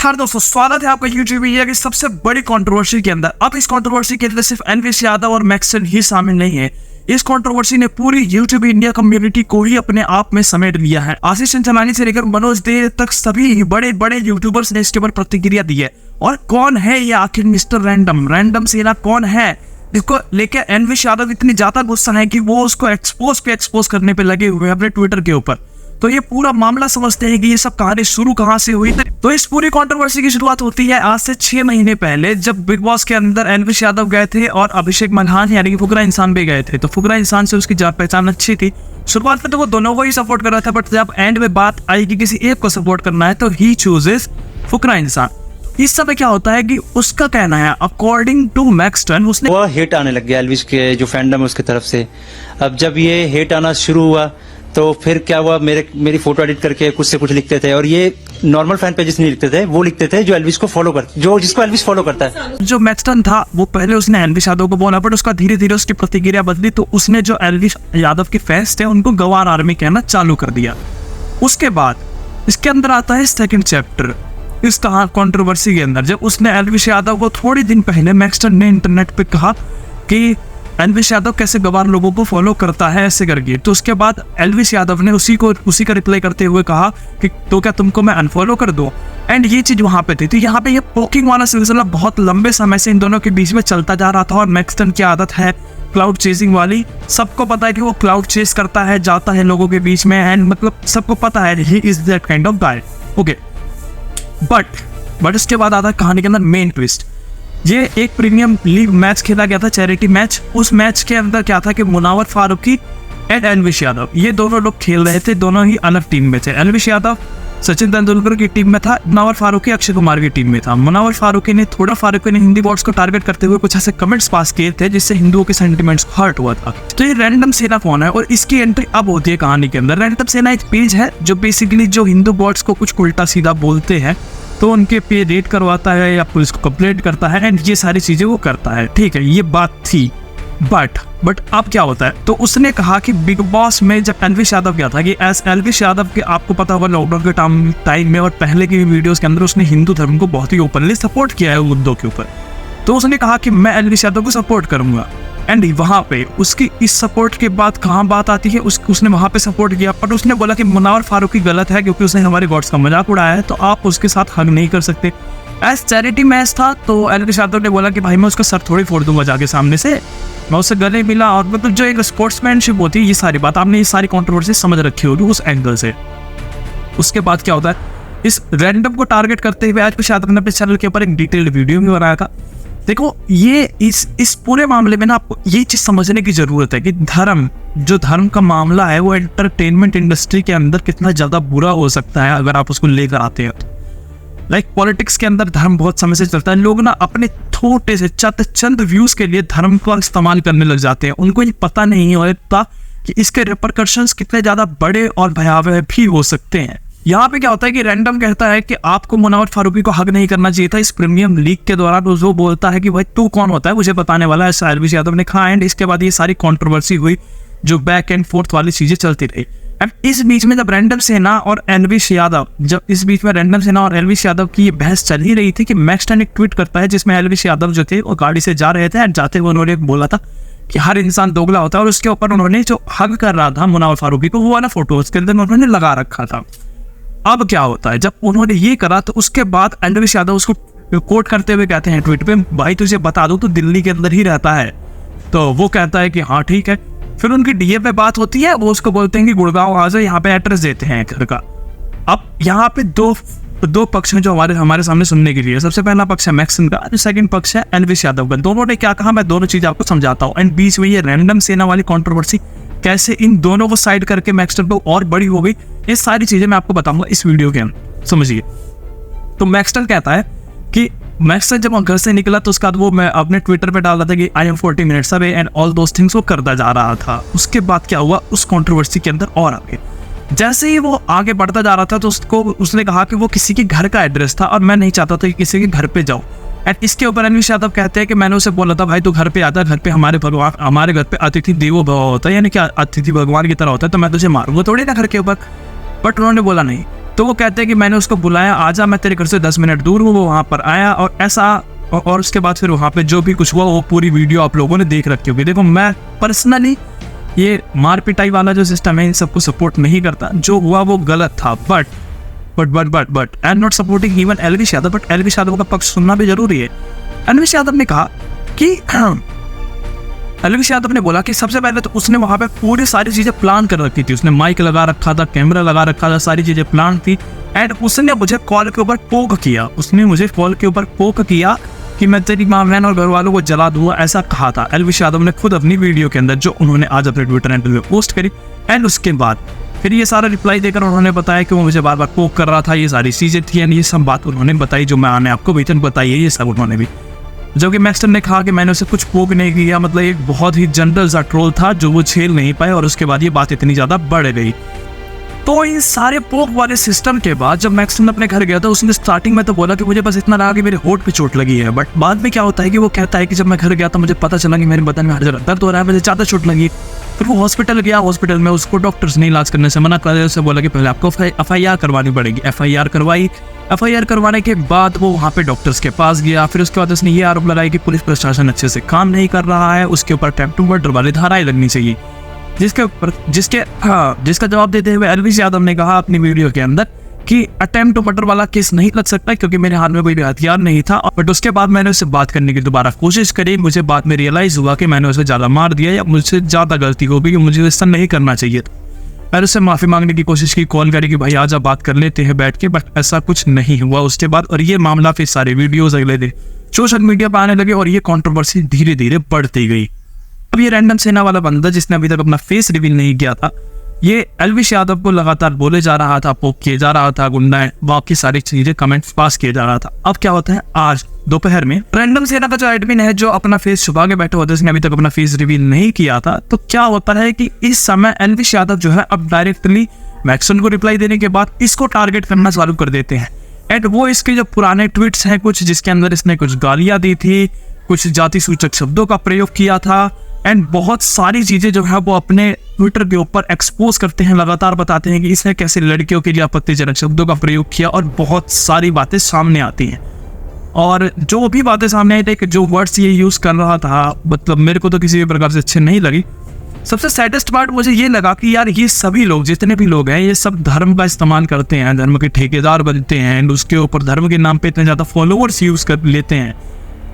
नमस्कार दोस्तों, स्वागत है आपका यूट्यूब इंडिया की सबसे बड़ी कंट्रोवर्सी के अंदर। अब इस कंट्रोवर्सी के अंदर सिर्फ एनवीएस यादव और मैक्सन ही शामिल नहीं है। इस कंट्रोवर्सी ने पूरी यूट्यूब इंडिया कम्युनिटी को ही अपने आप में समेट लिया है। आशीष चंचलानी से लेकर मनोज दे तक सभी बड़े बड़े यूट्यूबर्स ने इसके ऊपर प्रतिक्रिया दी है। और कौन है ये आखिर मिस्टर रैंडम सेना कौन है, इसको लेकर एनवीएस यादव इतनी ज्यादा गुस्सा है कि वो उसको एक्सपोज करने पे लगे हुए हैं अपने ट्विटर के ऊपर। तो ये पूरा मामला समझते हैं कि ये सब कहानी शुरू कहां से हुई। तो इस पूरी कंट्रोवर्सी की शुरुआत होती है आज से 6 महीने पहले, जब बिग बॉस के अंदर एनवीएस यादव गए थे और अभिषेक मल्हान यानी कि फुकरा इंसान भी गए थे। तो फुकरा इंसान से उसकी जान पहचान अच्छी थी। शुरुआत में तो वो दोनों को ही सपोर्ट कर रहा था, बट जब एंड में बात आई कि किसी एक को सपोर्ट करना है तो ही चूजेस फुकरा इंसान। इस समय क्या होता है कि उसका कहना है, अकॉर्डिंग टू मैक्सटन, उसने वो हेट आने लग गया एल्विश के जो फैंडम है उसकी तरफ से। अब जब ये हेट आना शुरू हुआ तो फिर क्या हुआ, मेरी फोटो एडिट करके कुछ से कुछ लिखते थे। और ये नॉर्मल फैन पेजेस नहीं लिखते थे, वो लिखते थे जो एल्विश को फॉलो जिसको एल्विश फॉलो करता है। जो मैक्सटन था वो पहले उसने एल्विश यादव को बोला, बट उसका धीरे धीरे उसकी प्रतिक्रिया बदली। तो उसने जो एल्विश यादव के फैंस थे उनको गवार आर्मी कहना चालू कर दिया। उसके बाद इसके अंदर आता है सेकंड चैप्टर इस कंट्रोवर्सी के अंदर, जब उसने एल्विश यादव को थोड़े दिन पहले मैक्सटन ने इंटरनेट पे कहा कि एल्विश यादव कैसे गवार लोगों को फॉलो करता है ऐसे करके। तो उसके बाद एल्विश यादव ने उसी का रिप्लाई करते हुए कहा कि तो क्या तुमको मैं अनफॉलो कर दूं। एंड ये चीज वहां पे थी। तो यहाँ पे ये पोकिंग वाला सिलसिला बहुत लंबे समय से इन दोनों के बीच में चलता जा रहा था। और मैक्सटन की आदत है क्लाउड चेजिंग वाली, सबको पता है कि वो क्लाउड चेस करता है, जाता है लोगों के बीच में, एंड मतलब सबको पता है he is that kind of guy. Okay, but इसके बाद आता है कहानी के अंदर मेन ट्विस्ट। ये एक प्रीमियम लीग मैच खेला गया था, चैरिटी मैच। उस मैच के अंदर क्या था कि मुनावर फारूकी एंड एल्विश यादव ये दोनों लोग खेल रहे थे, दोनों ही अलग टीम में थे। एल्विश यादव सचिन तेंदुलकर की टीम में था, मुनावर फारूकी अक्षय कुमार की टीम में था। मुनावर फारूकी ने हिंदी वर्ड्स को टारगेट करते हुए कुछ ऐसे कमेंट्स पास किए थे जिससे हिंदुओं के सेंटिमेंट्स हर्ट हुआ था। तो ये रैंडम सेना कौन है और इसकी एंट्री अब होती है कहानी के अंदर। रैंडम सेना एक पेज है जो बेसिकली जो हिंदू वर्ड्स को कुछ उल्टा सीधा बोलते हैं तो उनके पे रेड करवाता है या पुलिस को कंप्लेंट करता है, एंड ये सारी चीजें वो करता है। ठीक है, ये बात थी। बट अब क्या होता है, तो उसने कहा कि बिग बॉस में जब एल्विश यादव क्या था कि एल्विश यादव के आपको पता होगा लॉकडाउन के टाइम में और पहले की वीडियोस के अंदर उसने हिंदू धर्म को बहुत ही ओपनली सपोर्ट किया है मुद्दों के ऊपर। तो उसने कहा कि मैं एल्विश यादव को सपोर्ट करूंगा। एंड वहां पे उसकी इस सपोर्ट के बाद कहाँ बात आती है, उसने वहां पे सपोर्ट किया, बट उसने बोला कि मुनावर फारूकी गलत है क्योंकि उसने हमारे गॉड्स का मजाक उड़ाया है, तो आप उसके साथ हग नहीं कर सकते। एज चैरिटी मैच था तो एल्विश यादव ने बोला कि भाई मैं उसका सर थोड़ी फोड़ दूंगा जाके सामने से, मैं उससे गले मिला। और मतलब जो एक स्पोर्ट्समैनशिप होती है, ये सारी बात आपने ये सारी कंट्रोवर्सी समझ रखी होगी उस एंगल से। उसके बाद क्या होता है, इस रैंडम को टारगेट करते हुए एल्विश यादव ने अपने चैनल के ऊपर एक डिटेल्ड वीडियो भी बनाया था। देखो, ये इस पूरे मामले में ना आपको ये चीज समझने की जरूरत है कि धर्म का मामला है वो एंटरटेनमेंट इंडस्ट्री के अंदर कितना ज्यादा बुरा हो सकता है अगर आप उसको लेकर आते हैं। लाइक पॉलिटिक्स के अंदर धर्म बहुत समय से चलता है। लोग ना अपने छोटे से चंद व्यूज के लिए धर्म का इस्तेमाल करने लग जाते हैं। उनको ये पता नहीं होता कि इसके रिपरकशंस कितने ज्यादा बड़े और भयावह भी हो सकते हैं। यहाँ पे क्या होता है कि रैंडम कहता है कि आपको मुनावर फारूकी को हक नहीं करना चाहिए था इस प्रीमियम लीग के दौरान। वो बोलता है कि भाई तू कौन होता है मुझे बताने वाला, ऐसा एल्विश यादव ने कहा। एंड इसके बाद ये सारी कंट्रोवर्सी हुई, जो बैक एंड फोर्थ वाली चीजें चलती रही। एंड इस बीच में जब रैंडम सेना और एल्विश यादव की ये बहस चल ही रही थी कि मैक्सटन एक ट्वीट करता है जिसमें एल्विश यादव जो थे वो गाड़ी से जा रहे थे, एंड जाते हुए उन्होंने बोला था कि हर इंसान दोगला होता है। और उसके ऊपर उन्होंने जो हग कर रहा था मुनावर फारूकी को, वो वाला फोटो उसके अंदर उन्होंने लगा रखा था। अब क्या होता है, जब उन्होंने ये करा तो उसके बाद एल्विश यादव उसको कोट करते हुए कहते हैं ट्वीट पे, भाई तुझे बता दो तो दिल्ली के अंदर ही रहता है। तो वो कहता है कि हाँ ठीक है। फिर उनकी डीएम पे बात होती है, वो उसको बोलते हैं कि गुड़गांव आ जाओ, यहाँ पे एड्रेस देते हैं घर का। अब यहाँ पे दो पक्ष हैं जो हमारे सामने सुनने के लिए। सबसे पहला पक्ष है मैक्सन का, जो सेकंड पक्ष है एल्विश यादव का। दोनों ने क्या कहा मैं दोनों चीज आपको समझाता हूँ। एंड बीच में ये रैंडम सेना वाली कंट्रोवर्सी कैसे इन दोनों को साइड करके मैक्सटन पे और बड़ी हो गई, ये सारी चीजें मैं आपको बताऊंगा इस वीडियो के अंदर, समझिए। तो मैक्सटन कहता है कि मैक्सटन जब घर से निकला तो उसके बाद वो मैं अपने ट्विटर पे डाल रहा था कि I am 40 minutes away and all those things, वो करता जा रहा था। उसके बाद क्या हुआ, उस कंट्रोवर्सी के अंदर और आगे जैसे ही वो आगे बढ़ता जा रहा था तो उसने कहा कि वो किसी के घर का एड्रेस था और मैं नहीं चाहता था कि किसी के घर पे जाऊं। एंड इसके ऊपर एल्विश यादव कहते हैं कि मैंने उसे बोला था भाई तू घर पे आता, घर पे हमारे घर पे अतिथि देवो भव होता है, यानी कि अतिथि भगवान की तरह होता है, तो मैं तुझे मारूंगा थोड़ी ना घर के ऊपर। बट उन्होंने बोला नहीं, तो वो कहते हैं कि मैंने उसको बुलाया, आजा मैं तेरे घर से 10 मिनट दूर हूँ। वो वहाँ पर आया और ऐसा, और उसके बाद फिर वहाँ पे जो भी कुछ हुआ वो पूरी वीडियो आप लोगों ने देख रखी होगी। देखो मैं पर्सनली ये मार पिटाई वाला जो सिस्टम है इन सबको सपोर्ट नहीं करता, जो हुआ वो गलत था, but I am not supporting even Elvish Yadav, but Elvish Yadav का पक्ष सुनना भी जरूरी है। एलविश यादव ने कहा कि एलविश यादव ने बोला कि सबसे पहले तो उसने वहां पे पूरी सारी चीजें प्लान कर रखी थी, उसने माइक लगा रखा था, कैमरा लगा रखा था, सारी चीजें प्लान थी। एंड उसने मुझे कॉल के ऊपर पोक किया, उसने मुझे कॉल के ऊपर पोक किया कि मैं तेरी माँ बहन और घर वालों को जला दूंगा, ऐसा कहा था एलविश यादव ने खुद अपनी वीडियो के अंदर, जो उन्होंने आज अपने ट्विटर हैंडल में पोस्ट करी। एंड उसके बाद फिर ये सारा रिप्लाई देकर उन्होंने बताया कि वो मुझे बार बार पोक कर रहा था, ये सारी चीजें थी। एंड ये सब बात उन्होंने बताई जो मैंने आपको वेतन बताई है, ये सब उन्होंने भी। जबकि मैक्सटन ने कहा कि मैंने उसे कुछ पोक नहीं किया, मतलब एक बहुत ही जनरल सा ट्रोल था जो वो झेल नहीं पाए, और उसके बाद ये बात इतनी ज्यादा बढ़ गई। तो इन सारे पोक वाले सिस्टम के बाद जब मैक्सटन अपने घर गया था, उसने स्टार्टिंग में तो बोला कि मुझे बस इतना लगा कि मेरे होठ पे चोट लगी है, बट बाद में क्या होता है कि वो कहता है कि जब मैं घर गया तो मुझे पता चला कि मेरे बदन में हर जगह दर्द हो रहा है, मुझे ज्यादा चोट लगी। फिर वो हॉस्पिटल गया, हॉस्पिटल में उसको डॉक्टर्स ने इलाज करने से मना कर दिया, उसे बोला कि पहले आपको FIR करवानी पड़ेगी। FIR करवाई, FIR करवाने के बाद वो वहाँ पे डॉक्टर्स के पास गया। फिर उसके बाद उसने ये आरोप लगाया कि पुलिस प्रशासन अच्छे से काम नहीं कर रहा है, उसके ऊपर अटेम्प्ट टू मर्डर वाली धाराएं लगनी चाहिए। जिसका जवाब देते हुए एलविश यादव ने कहा अपनी वीडियो के अंदर कि अटेम्प्ट टू मर्डर वाला केस नहीं लग सकता क्योंकि मेरे हाथ में कोई भी हथियार नहीं था। बट उसके बाद मैंने उससे बात करने की दोबारा कोशिश करी, मुझे बाद में रियलाइज हुआ कि मैंने उसे ज्यादा मार दिया या मुझसे ज्यादा गलती हो गई, कि मुझे ऐसा नहीं करना चाहिए था। मैंने उससे माफी मांगने की कोशिश की, कॉल करी कि भाई आजा बात कर लेते हैं बैठ के, बट ऐसा कुछ नहीं हुआ उसके बाद। और ये मामला फिर सारे वीडियोज अगले दिन सोशल मीडिया पर आने लगे और ये कंट्रोवर्सी धीरे धीरे बढ़ती गई। अब ये रैंडम सेना वाला बंदा जिसने अभी तक अपना फेस रिवील नहीं किया था, ये एलविश यादव को लगातार बोले जा रहा था, पोक किए जा रहा था, गुंडा बाकी सारी चीजें कमेंट्स पास किए जा रहा था। अब क्या होता है, आज दोपहर में रैंडम सेना का जो एडमिन है जो अपना फेस छुपा के बैठे होते हैं, उसने अभी तक अपना फेस रिवील नहीं किया था, तो क्या होता है कि इस समय एलविश यादव जो है अब डायरेक्टली मैक्सन को रिप्लाई देने के बाद इसको टारगेट करना चालू कर देते हैं। एंड वो इसके जो पुराने ट्वीट्स हैं कुछ, जिसके अंदर इसने कुछ गालियां दी थी, कुछ जाति सूचक शब्दों का प्रयोग किया था, एंड बहुत सारी चीजें जो है वो अपने ट्विटर के ऊपर एक्सपोज करते हैं, लगातार बताते हैं कि इसने कैसे लड़कियों के लिए आपत्तिजनक शब्दों का प्रयोग किया, और बहुत सारी बातें सामने आती हैं। और जो भी बातें सामने आई थी, जो वर्ड्स ये यूज कर रहा था, मतलब मेरे को तो किसी भी प्रकार से अच्छे नहीं लगी। सबसे सैडेस्ट पार्ट मुझे ये लगा कि यार ये सभी लोग, जितने भी लोग हैं, ये सब धर्म का इस्तेमाल करते हैं, धर्म के ठेकेदार बनते हैं, एंड उसके ऊपर धर्म के नाम पे इतने ज्यादा फॉलोअर्स यूज कर लेते हैं।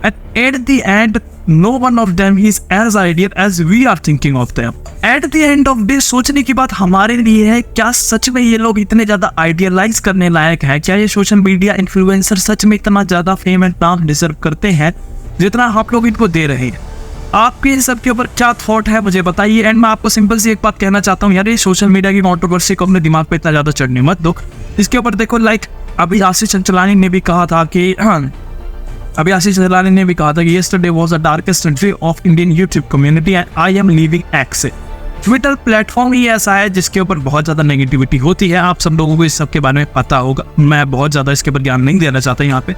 At the end, no one of them is as ideal as we are thinking of them. At the end of day, सोचने की बात हमारे लिए है, क्या सच में ये लोग इतने ज्यादा आइडियलाइज करने लायक है? क्या ये सोशल मीडिया इन्फ्लुएंसर सच में इतना ज्यादा फेम एंड नाम डिजर्व करते हैं जितना आप लोग इनको दे रहे हैं? आपके इन सब के ऊपर क्या थॉट है मुझे बताइए। एंड मैं आपको सिंपल सी एक बात कहना चाहता हूँ, यार ये सोशल मीडिया की कंट्रोवर्सी को अपने दिमाग पे इतना ज्यादा चढ़ने मत दो। इसके ऊपर देखो, लाइक अभी आशीष चंचलानी ने भी कहा था कि yesterday was the darkest day of Indian YouTube community and I am leaving X। Twitter platform ही ऐसा है जिसके ऊपर बहुत ज्यादा नेगेटिविटी होती है, आप सब लोगों को इस सब के बारे में पता होगा, मैं बहुत ज्यादा इसके ऊपर ज्ञान नहीं देना चाहता यहाँ पे।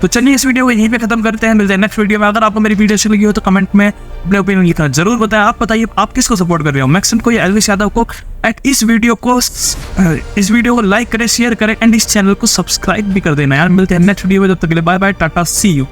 तो चलिए इस वीडियो को यहीं पे खत्म करते हैं, मिलते हैं नेक्स्ट वीडियो में। अगर आपको मेरी वीडियो अच्छी लगी हो तो कमेंट में अपने ओपिनियन लिखना जरूर बताएं। आप बताइए आप किसको सपोर्ट कर रहे हो, मैक्सन को या एलविश यादव को? एंड इस वीडियो को लाइक करें, शेयर करें, एंड इस चैनल को सब्सक्राइब भी कर देना यार। मिलते हैं नेक्स्ट वीडियो में, तब तक के लिए bye bye, tata, see you.